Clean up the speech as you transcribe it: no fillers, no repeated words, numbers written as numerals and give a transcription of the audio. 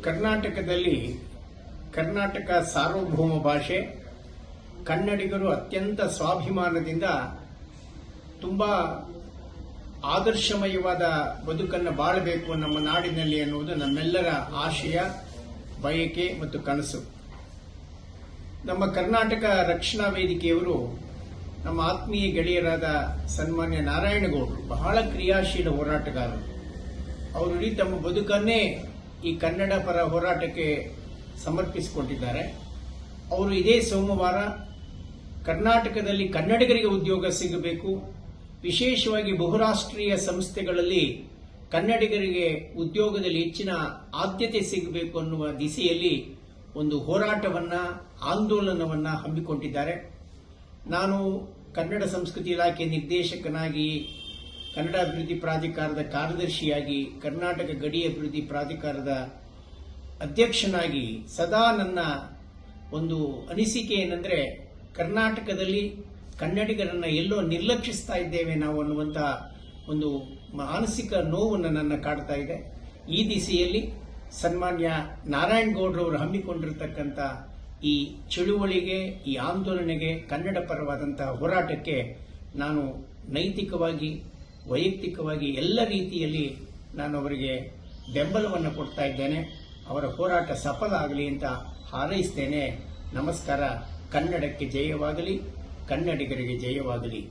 ಕರ್ನಾಟಕದಲ್ಲಿ ಕರ್ನಾಟಕ ಸಾರ್ವಭೌಮ ಭಾಷೆ. ಕನ್ನಡಿಗರು ಅತ್ಯಂತ ಸ್ವಾಭಿಮಾನದಿಂದ ತುಂಬಾ ಆದರ್ಶಮಯವಾದ ಬದುಕನ್ನು ಬಾಳಬೇಕು ನಮ್ಮ ನಾಡಿನಲ್ಲಿ ಅನ್ನುವುದು ನಮ್ಮೆಲ್ಲರ ಆಶಯ, ಬಯಕೆ ಮತ್ತು ಕನಸು. ನಮ್ಮ ಕರ್ನಾಟಕ ರಕ್ಷಣಾ ವೇದಿಕೆಯವರು ನಮ್ಮ ಆತ್ಮೀಯ ಗೆಳೆಯರಾದ ಸನ್ಮಾನ್ಯ ನಾರಾಯಣಗೌಡರು ಬಹಳ ಕ್ರಿಯಾಶೀಲ ಹೋರಾಟಗಾರರು. ಅವರು ಇಡೀ ತಮ್ಮ ಬದುಕನ್ನೇ ಈ ಕನ್ನಡ ಪರ ಹೋರಾಟಕ್ಕೆ ಸಮರ್ಪಿಸಿಕೊಂಡಿದ್ದಾರೆ. ಅವರು ಇದೇ ಸೋಮವಾರ ಕರ್ನಾಟಕದಲ್ಲಿ ಕನ್ನಡಿಗರಿಗೆ ಉದ್ಯೋಗ ಸಿಗಬೇಕು, ವಿಶೇಷವಾಗಿ ಬಹುರಾಷ್ಟ್ರೀಯ ಸಂಸ್ಥೆಗಳಲ್ಲಿ ಕನ್ನಡಿಗರಿಗೆ ಉದ್ಯೋಗದಲ್ಲಿ ಹೆಚ್ಚಿನ ಆದ್ಯತೆ ಸಿಗಬೇಕು ಅನ್ನುವ ದಿಸೆಯಲ್ಲಿ ಒಂದು ಹೋರಾಟವನ್ನ, ಆಂದೋಲನವನ್ನ ಹಮ್ಮಿಕೊಂಡಿದ್ದಾರೆ. ನಾನು ಕನ್ನಡ ಸಂಸ್ಕೃತಿ ಇಲಾಖೆ ನಿರ್ದೇಶಕನಾಗಿ, ಕನ್ನಡ ಅಭಿವೃದ್ಧಿ ಪ್ರಾಧಿಕಾರದ ಕಾರ್ಯದರ್ಶಿಯಾಗಿ, ಕರ್ನಾಟಕ ಗಡಿ ಅಭಿವೃದ್ಧಿ ಪ್ರಾಧಿಕಾರದ ಅಧ್ಯಕ್ಷನಾಗಿ ಸದಾ ನನ್ನ ಒಂದು ಅನಿಸಿಕೆ ಏನಂದ್ರೆ, ಕರ್ನಾಟಕದಲ್ಲಿ ಕನ್ನಡಿಗರನ್ನ ಎಲ್ಲೋ ನಿರ್ಲಕ್ಷಿಸ್ತಾ ಇದ್ದೇವೆ ನಾವು ಅನ್ನುವಂಥ ಒಂದು ಮಾನಸಿಕ ನೋವನ್ನು ನನ್ನ ಕಾಡ್ತಾ ಇದೆ. ಈ ದಿಸೆಯಲ್ಲಿ ಸನ್ಮಾನ್ಯ ನಾರಾಯಣಗೌಡರವರು ಹಮ್ಮಿಕೊಂಡಿರತಕ್ಕಂಥ ಈ ಚಳುವಳಿಗೆ, ಈ ಆಂದೋಲನೆಗೆ, ಕನ್ನಡ ಪರವಾದಂತಹ ಹೋರಾಟಕ್ಕೆ ನಾನು ನೈತಿಕವಾಗಿ, ವೈಯಕ್ತಿಕವಾಗಿ ಎಲ್ಲ ರೀತಿಯಲ್ಲಿ ನಾನು ಅವರಿಗೆ ಬೆಂಬಲವನ್ನು ಕೊಡ್ತಾ ಇದ್ದೇನೆ. ಅವರ ಹೋರಾಟ ಸಫಲ ಆಗಲಿ ಅಂತ ಹಾರೈಸ್ತೇನೆ. ನಮಸ್ಕಾರ. ಕನ್ನಡಕ್ಕೆ ಜಯವಾಗಲಿ, ಕನ್ನಡಿಗರಿಗೆ ಜಯವಾಗಲಿ.